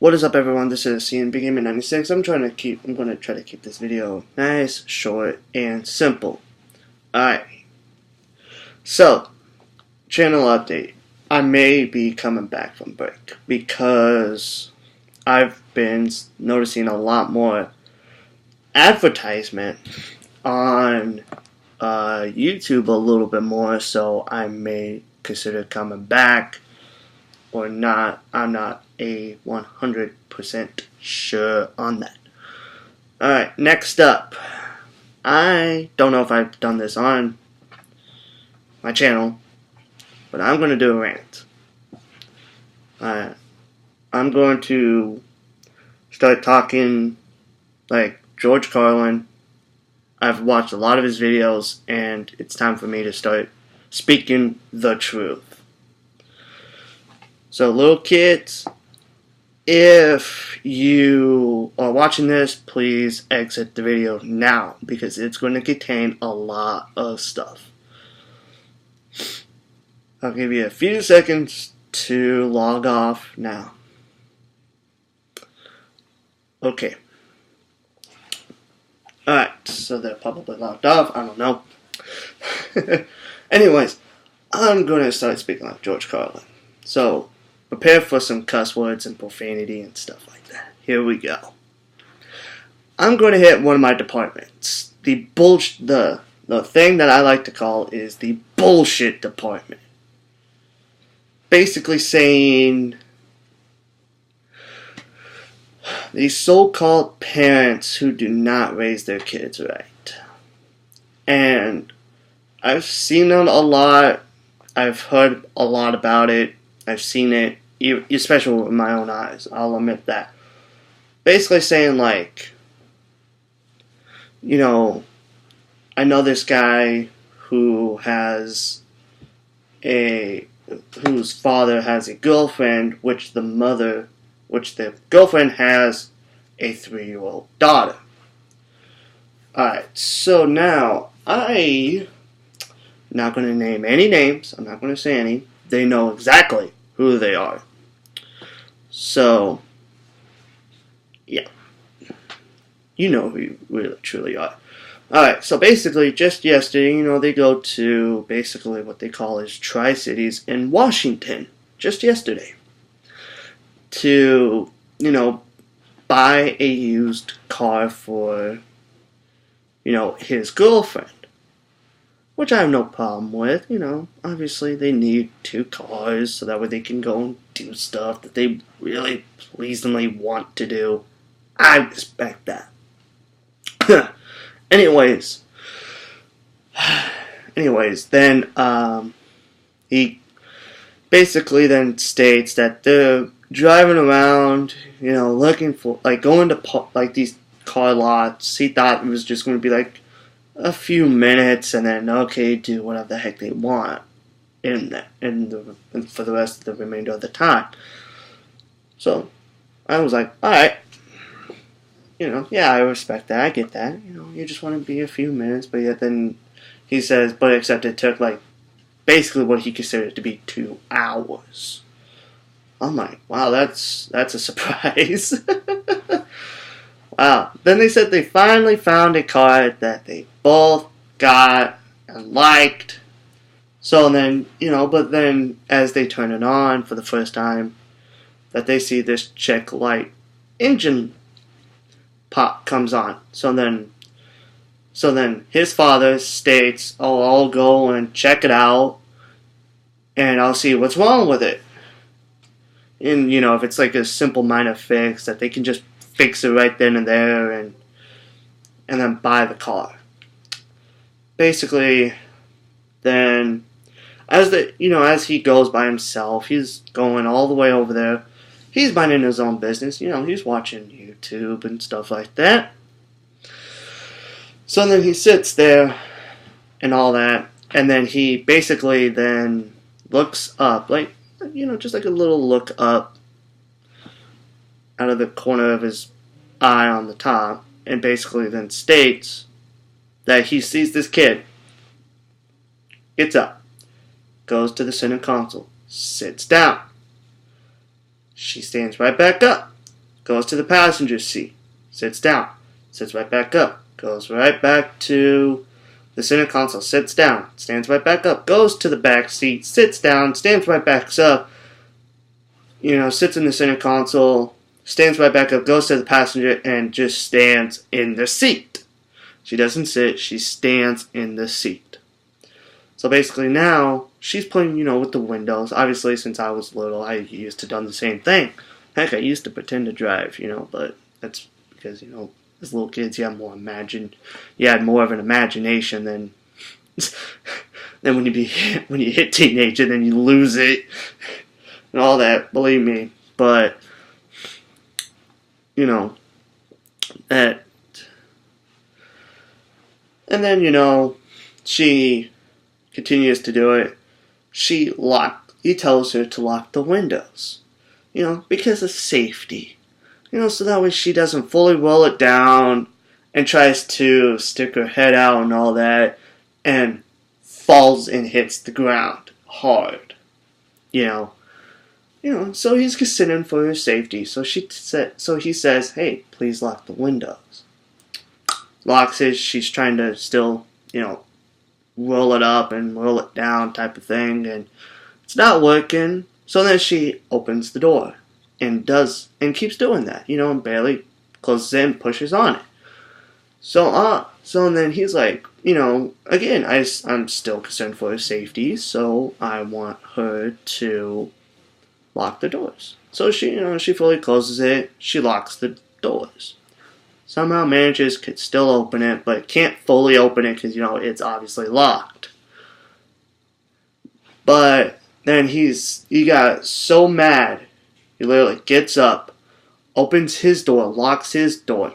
What is up, everyone? This is CNB Gamer 96. I'm gonna try to keep this video nice, short, and simple. Alright. So, channel update. I may be coming back from break because I've been noticing a lot more advertisement on YouTube a little bit more, so I may consider coming back or not. I'm not a 100% sure on that. Alright, next up. I don't know if I've done this on my channel, but I'm going to do a rant. I'm going to start talking like George Carlin. I've watched a lot of his videos, and it's time for me to start speaking the truth. So, little kids, if you are watching this, please exit the video now because it's going to contain a lot of stuff. I'll give you a few seconds to log off now. Okay. Alright, so they're probably logged off. I don't know. Anyways, I'm going to start speaking like George Carlin. So, prepare for some cuss words and profanity and stuff like that. Here we go. I'm going to hit one of my departments. The thing that I like to call is the bullshit department. Basically saying these so-called parents who do not raise their kids right. And I've seen them a lot. I've heard a lot about it. I've seen it, especially with my own eyes. I'll admit that. Basically saying like, you know, I know this guy whose father has a girlfriend, which the girlfriend has a 3-year-old daughter. Alright, so now I'm not going to name any names. I'm not going to say any. They know exactly who they are. So, yeah. You know who you really truly are. Alright, so basically, just yesterday, they go to basically what they call as Tri-Cities in Washington. Just yesterday. To, buy a used car for, his girlfriend. Which I have no problem with, Obviously, they need 2 cars so that way they can go and do stuff that they really pleasantly want to do. I respect that. Anyways, then he basically then states that they're driving around, looking for, going to these car lots. He thought it was just going to be like a few minutes, and then do whatever the heck they want for the rest of the remainder of the time. So I was like, all right. Yeah, I respect that. I get that. You just want to be a few minutes, but yet then he says, but except it took basically what he considered to be 2 hours. I'm like, wow, that's a surprise. Wow. Then they said they finally found a car that they both got and liked. So then, but then as they turn it on for the first time, that they see this check light engine pop comes on. So then his father states, "Oh, I'll go and check it out, and I'll see what's wrong with it." And if it's like a simple minor fix that they can just fix it right then and there, and then buy the car. Basically, then as he goes by himself, he's going all the way over there. He's minding his own business. He's watching YouTube and stuff like that. So then he sits there and all that. And then he basically then looks up. Just like a little look up out of the corner of his eye on the top. And basically then states that he sees this kid. Gets up. Goes to the center console. Sits down. She stands right back up, goes to the passenger seat, sits down, sits right back up, goes right back to the center console, sits down, stands right back up, goes to the back seat, sits down, stands right back up, sits in the center console, stands right back up, goes to the passenger, and just stands in the seat. She doesn't sit, she stands in the seat. So basically now, she's playing, with the windows. Obviously, since I was little, I used to done the same thing. Heck, I used to pretend to drive, but that's because, as little kids, you had more of an imagination than when you hit teenager, then you lose it and all that. Believe me, but that, and then she continues to do it. He tells her to lock the windows, because of safety. So that way she doesn't fully roll it down and tries to stick her head out and all that and falls and hits the ground hard. So he's considering for her safety. So he says, "Hey, please lock the windows." Locks it. She's trying to still, roll it up and roll it down type of thing, and it's not working. So then she opens the door and keeps doing that, and barely closes it and pushes on it. So then he's like, again, I'm still concerned for her safety, so I want her to lock the doors. So she fully closes it. She locks the doors. Somehow manages could still open it, but can't fully open it because it's obviously locked. But then he got so mad, he literally gets up, opens his door, locks his door,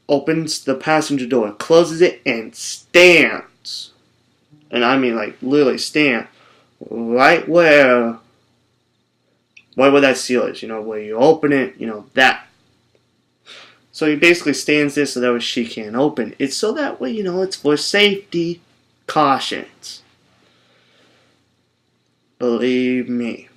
opens the passenger door, closes it, and stands. And I mean, literally stand right where that seal is, where you open it, that. So he basically stands there so that way she can't open. It's so that way, it's for safety cautions. Believe me.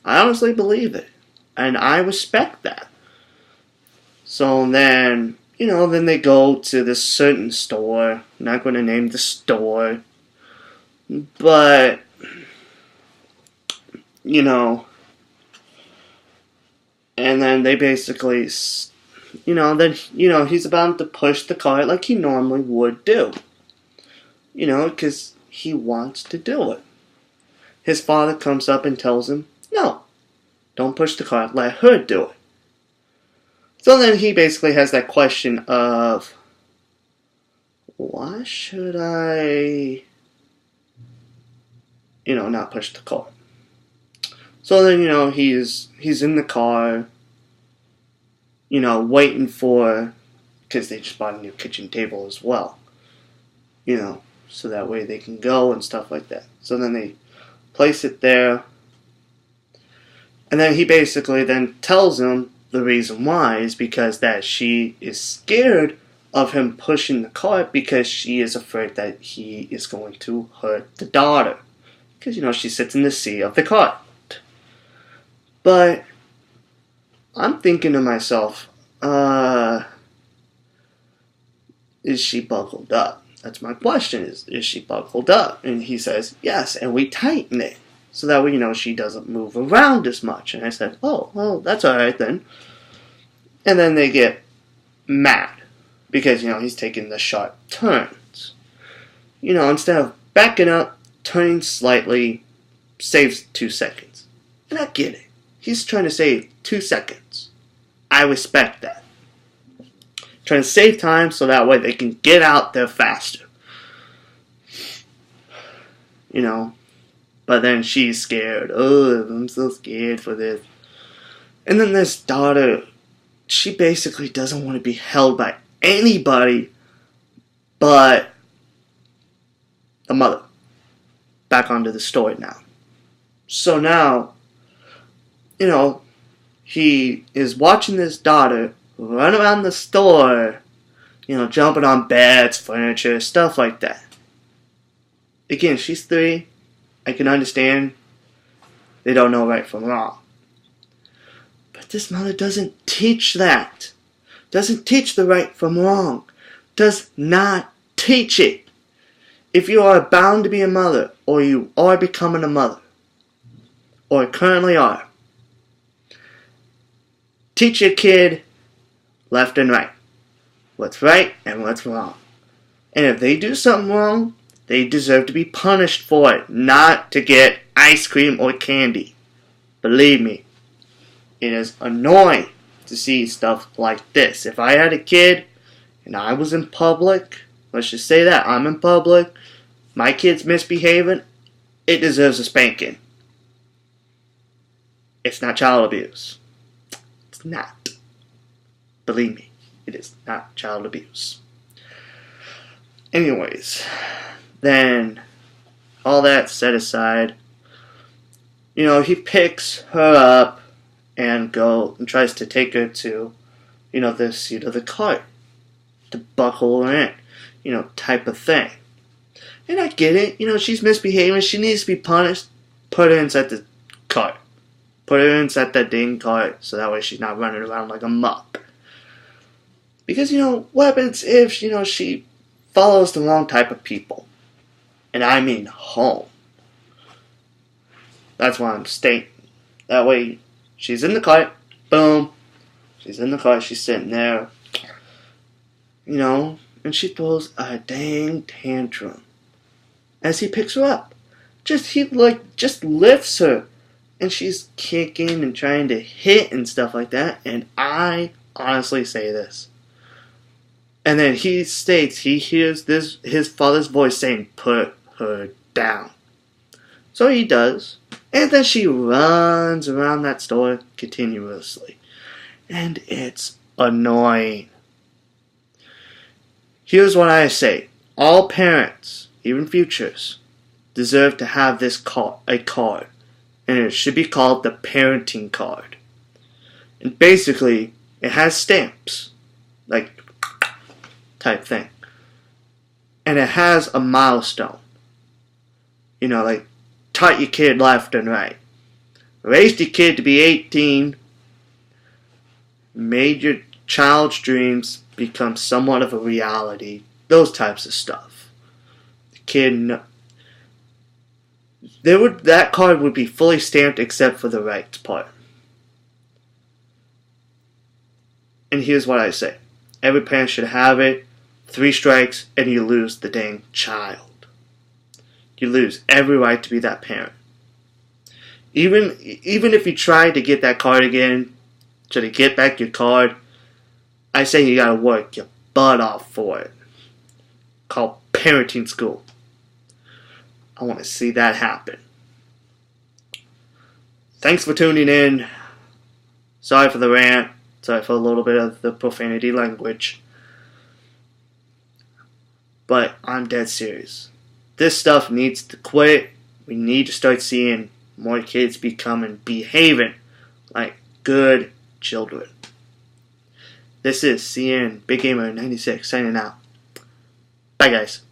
I honestly believe it. And I respect that. So then, then they go to this certain store. I'm not going to name the store. But, and then they basically, he's about to push the cart like he normally would do. Because he wants to do it. His father comes up and tells him, "No, don't push the cart, let her do it." So then he basically has that question of, why should I, not push the cart? So then, he's in the car, waiting for, because they just bought a new kitchen table as well, so that way they can go and stuff like that. So then they place it there, and then he basically then tells him the reason why is because that she is scared of him pushing the cart because she is afraid that he is going to hurt the daughter. Because, she sits in the seat of the cart. But I'm thinking to myself, is she buckled up? That's my question, is she buckled up? And he says, yes, and we tighten it. So that way, she doesn't move around as much. And I said, oh, well, that's alright then. And then they get mad. Because, he's taking the sharp turns. Instead of backing up, turning slightly, saves 2 seconds. And I get it. He's trying to save 2 seconds. I respect that. Trying to save time so that way they can get out there faster. But then she's scared. Oh, I'm so scared for this. And then this daughter, she basically doesn't want to be held by anybody but the mother. Back onto the story now. So now, he is watching this daughter run around the store, jumping on beds, furniture, stuff like that. Again, she's 3. I can understand they don't know right from wrong. But this mother doesn't teach that. Doesn't teach the right from wrong. Does not teach it. If you are bound to be a mother, or you are becoming a mother, or currently are, teach your kid left and right. What's right and what's wrong. And if they do something wrong, they deserve to be punished for it, not to get ice cream or candy. Believe me, it is annoying to see stuff like this. If I had a kid and I was in public, let's just say that, I'm in public, my kid's misbehaving, it deserves a spanking. It's not child abuse. It's not. Believe me, it is not child abuse. Anyways, then all that set aside, he picks her up and tries to take her to, the seat of the cart to buckle her in, type of thing. And I get it, she's misbehaving, she needs to be punished. Put her inside the cart. Put her inside that dang cart so that way she's not running around like a muck. Because, what happens if, she follows the wrong type of people? And I mean home. That's why I'm stating. That way, she's in the cart, boom. She's in the cart, she's sitting there, and she throws a dang tantrum as he picks her up. Just lifts her, and she's kicking and trying to hit and stuff like that. And I honestly say this. And then he states he hears his father's voice saying, "Put her down." So he does. And then she runs around that store continuously. And it's annoying. Here's what I say. All parents, even futures, deserve to have a card. And it should be called the parenting card. And basically, it has stamps. Type thing. And it has a milestone. Taught your kid left and right. Raised your kid to be 18. Made your child's dreams become somewhat of a reality. Those types of stuff. The kid, that card would be fully stamped except for the rights part. And here's what I say. Every parent should have it. 3 strikes and you lose the dang child. You lose every right to be that parent. Even if you try to get that card again, to get back your card, I say you gotta work your butt off for it. Called parenting school. I want to see that happen. Thanks for tuning in. Sorry for the rant. Sorry for a little bit of the profanity language. But I'm dead serious. This stuff needs to quit. We need to start seeing more kids behaving like good children. This is CN Big Gamer 96 signing out. Bye guys.